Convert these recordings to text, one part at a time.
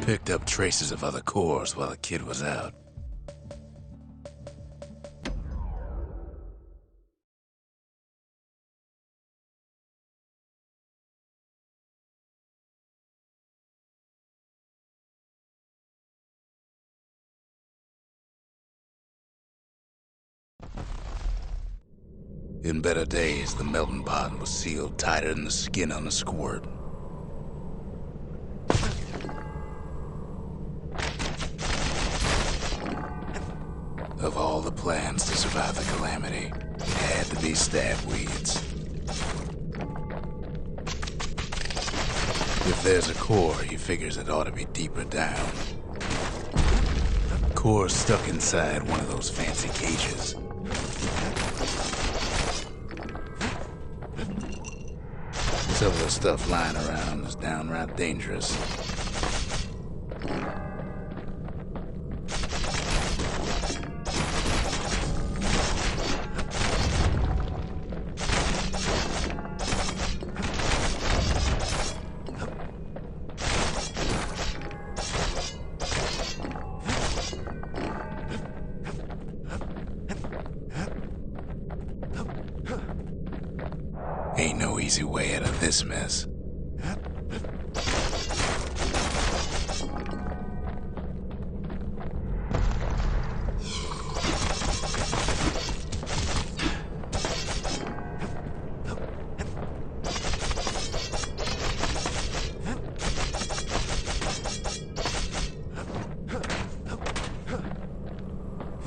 Picked up traces of other cores while the kid was out. In better days, the melting pot was sealed tighter than the skin on a squirt. Of all the plans to survive the calamity, it had to be stab weeds. If there's a core, he figures it ought to be deeper down. Core's stuck inside one of those fancy cages. Some of the stuff lying around is downright dangerous. Ain't no easy way out of this mess.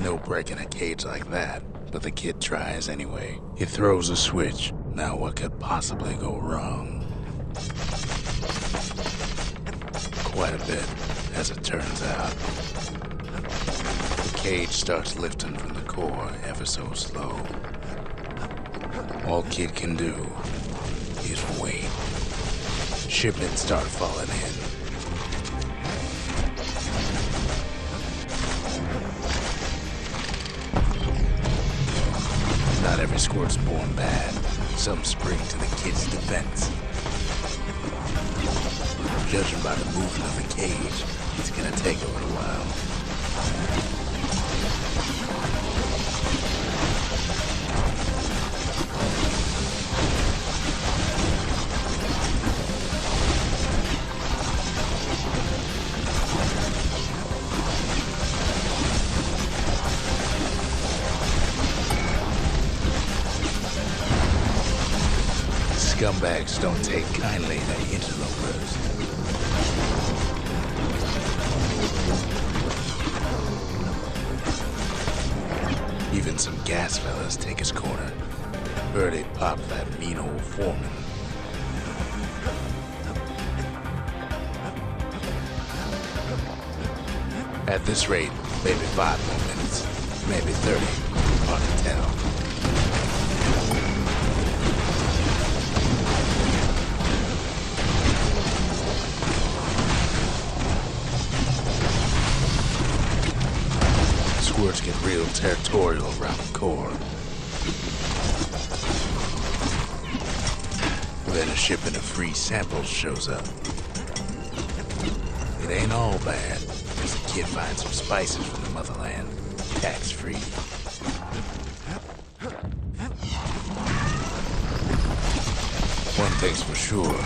No breaking a cage like that, but the kid tries anyway. He throws a switch. Now what could possibly go wrong? Quite a bit, as it turns out. The cage starts lifting from the core ever so slow. All kid can do is wait. Shipments start falling in. Not every squirt's born bad. Some spring to the kid's defense. Judging by the movement of the cage, it's gonna take a little while. Scumbags don't take kindly to interlopers. Even some gas fellas take his corner. Heard he popped that mean old foreman. At this rate, maybe 5 more minutes, maybe 30, hard to tell. Squirts get real territorial around the core. Then a shipment of free samples shows up. It ain't all bad, as the kid finds some spices from the motherland, tax-free. One thing's for sure,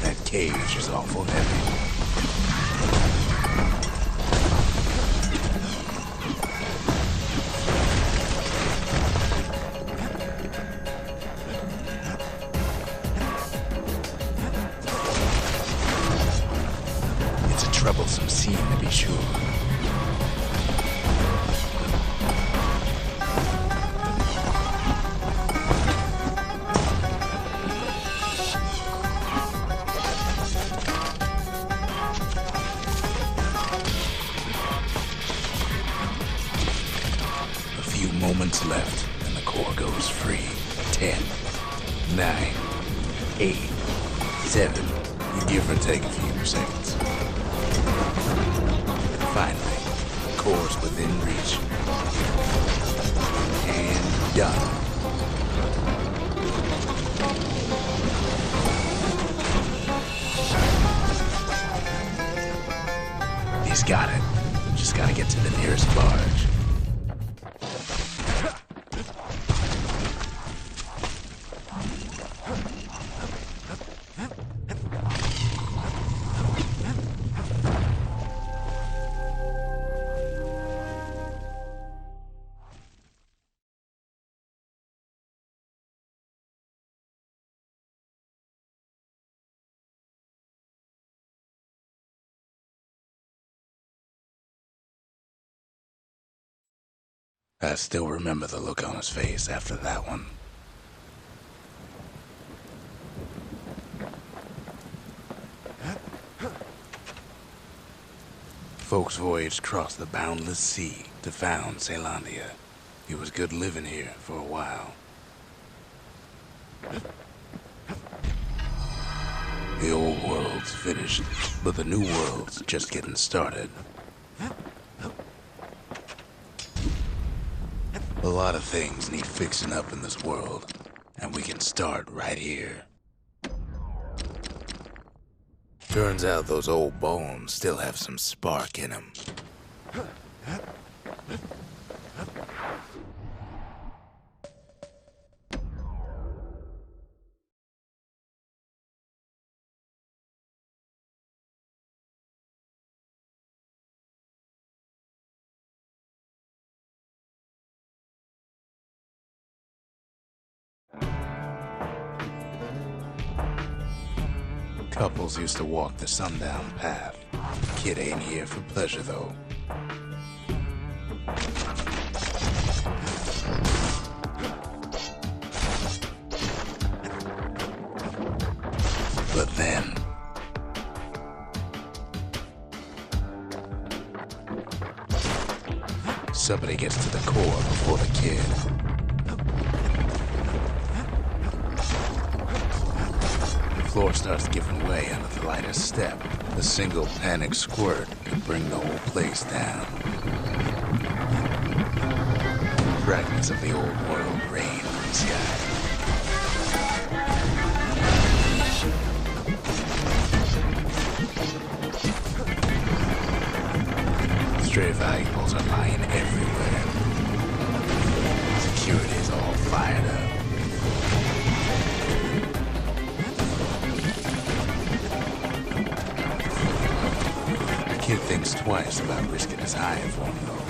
that cage is awful heavy. Troublesome scene, to be sure. A few moments left, and the core goes free. 10, 9, 8, 7. You give or take a few seconds. Finally, the core's within reach. And done. He's got it. Just gotta get to the nearest barge. I still remember the look on his face after that one. Folks voyaged across the boundless sea to found Ceylondia. It was good living here for a while. The old world's finished, but the new world's just getting started. A lot of things need fixing up in this world, and we can start right here. Turns out those old bones still have some spark in them. Couples used to walk the sundown path. Kid ain't here for pleasure, though. But then... somebody gets to the core before the kid. The floor starts giving way under the lightest step. A single panic squirt could bring the whole place down. Fragments of the old world rain from the sky. Stray valuables are lying everywhere. Security is all fired up. Kid thinks twice about risking his hide for him, though.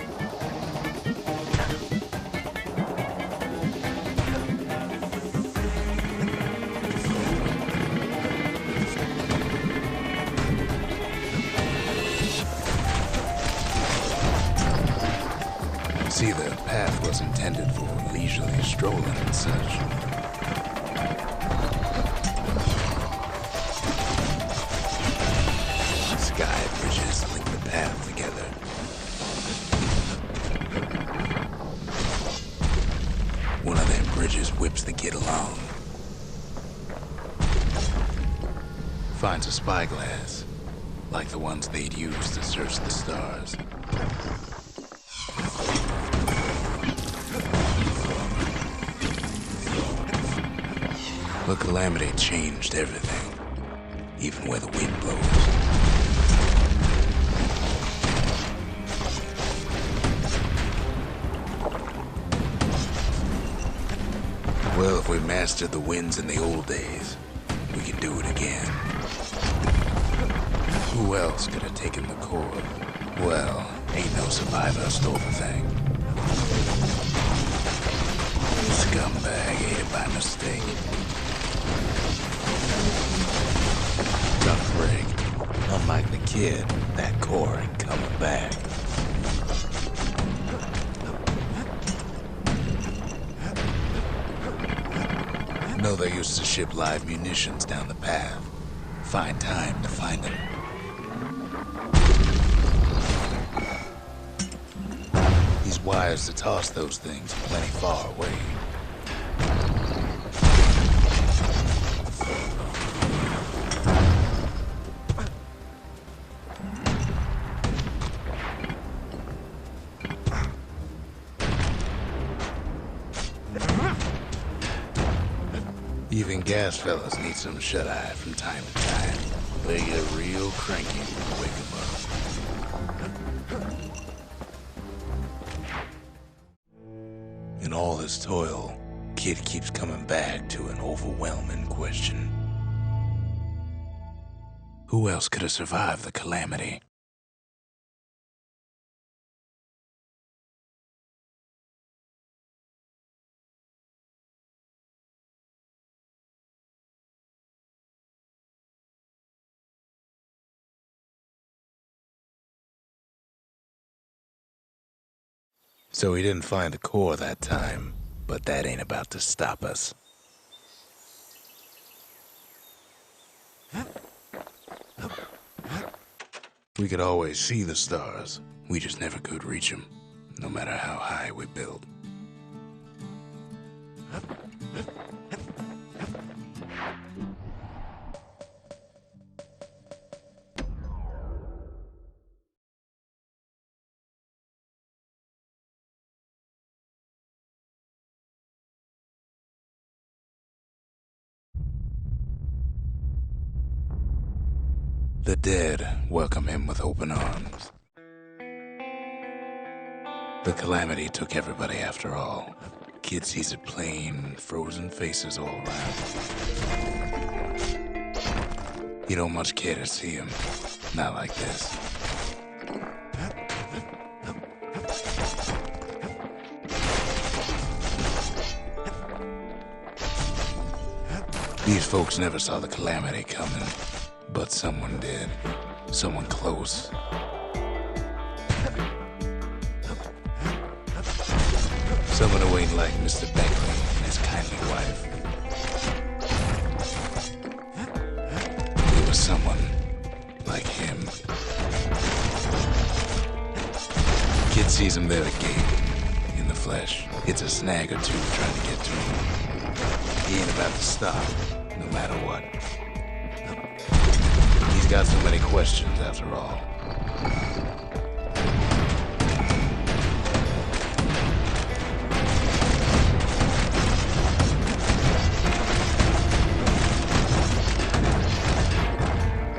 See, the path was intended for leisurely strolling and such. Sky bridges link the path together. One of them bridges whips the kid along. Finds a spyglass, like the ones they'd use to search the stars. The calamity changed everything, even where the wind blows. Well, if we mastered the winds in the old days, we can do it again. Who else could have taken the core? Well, ain't no survivor stole the thing. Scumbag ate it by mistake. Tough break. Unlike the kid, that core ain't coming back. Know they used to ship live munitions down the path. Find time to find them. These wires to toss those things plenty far away. Even gas fellas need some shut-eye from time to time. They get real cranky when you wake them up. all his toil, Kid keeps coming back to an overwhelming question. Who else could have survived the calamity? So he didn't find a core that time, but that ain't about to stop us. We could always see the stars. We just never could reach them, no matter how high we built. The dead welcome him with open arms. The calamity took everybody after all. Kid sees it plain, frozen faces all around. You don't much care to see him. Not like this. These folks never saw the calamity coming. But someone did. Someone close. Someone who ain't like Mr. Beckley and his kindly wife. It was someone like him. Kid sees him there again, in the flesh. Hits a snag or two trying to get to him. He ain't about to stop, no matter what. He's got so many questions, after all.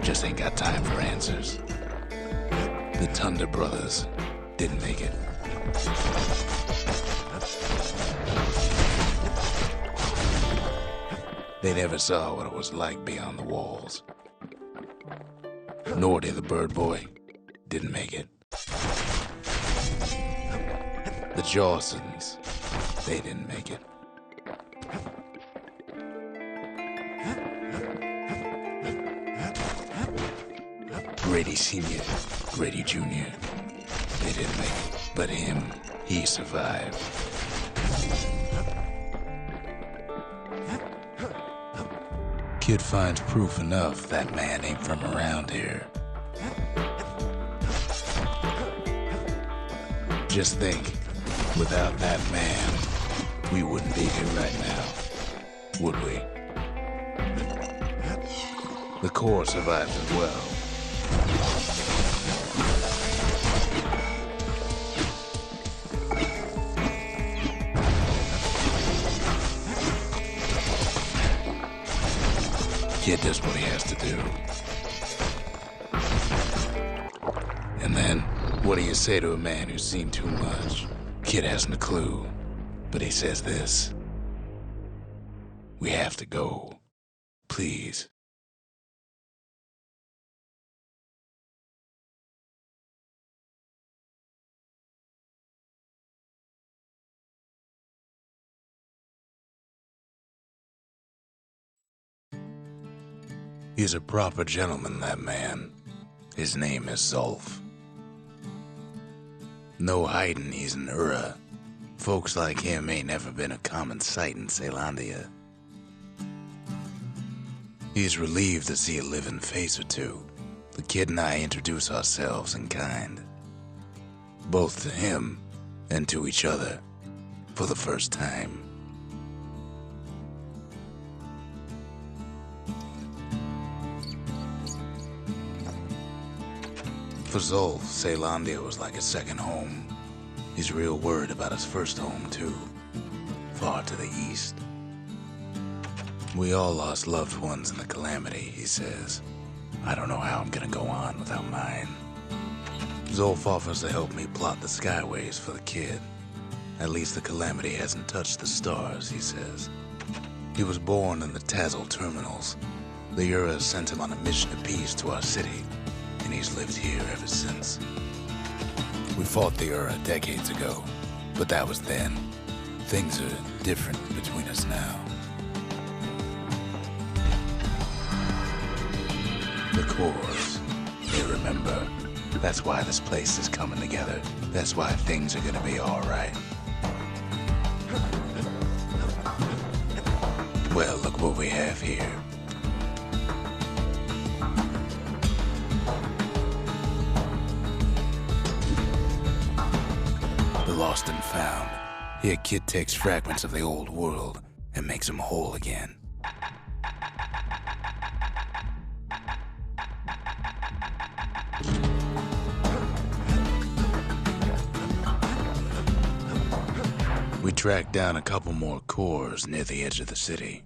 Just ain't got time for answers. The Thunder brothers didn't make it. They never saw what it was like beyond the walls. Nor did the bird boy. Didn't make it. The Jawsons, they didn't make it. Grady Sr., Grady Jr., they didn't make it. But him, he survived. Kid finds proof enough that man ain't from around here. Just think, without that man, we wouldn't be here right now, would we? The core survived as well. Kid does what he has to do. And then, what do you say to a man who's seen too much? Kid hasn't a clue, but he says this. We have to go. Please. He's a proper gentleman, that man. His name is Zulf. No hiding he's an Ura. Folks like him ain't never been a common sight in Caelondia. He's relieved to see a living face or two. The kid and I introduce ourselves in kind. Both to him and to each other for the first time. For Zulf, Caelondia was like a second home. He's real worried about his first home, too. Far to the east. We all lost loved ones in the calamity, he says. I don't know how I'm gonna go on without mine. Zulf offers to help me plot the skyways for the kid. At least the calamity hasn't touched the stars, he says. He was born in the Tazal terminals. The Ura sent him on a mission of peace to our city, and he's lived here ever since. We fought the Ura decades ago, but that was then. Things are different between us now. The cores, they remember. That's why this place is coming together. That's why things are gonna be all right. Well, look what we have here. The lost and found. Here, Kid takes fragments of the old world and makes them whole again. We tracked down a couple more cores near the edge of the city.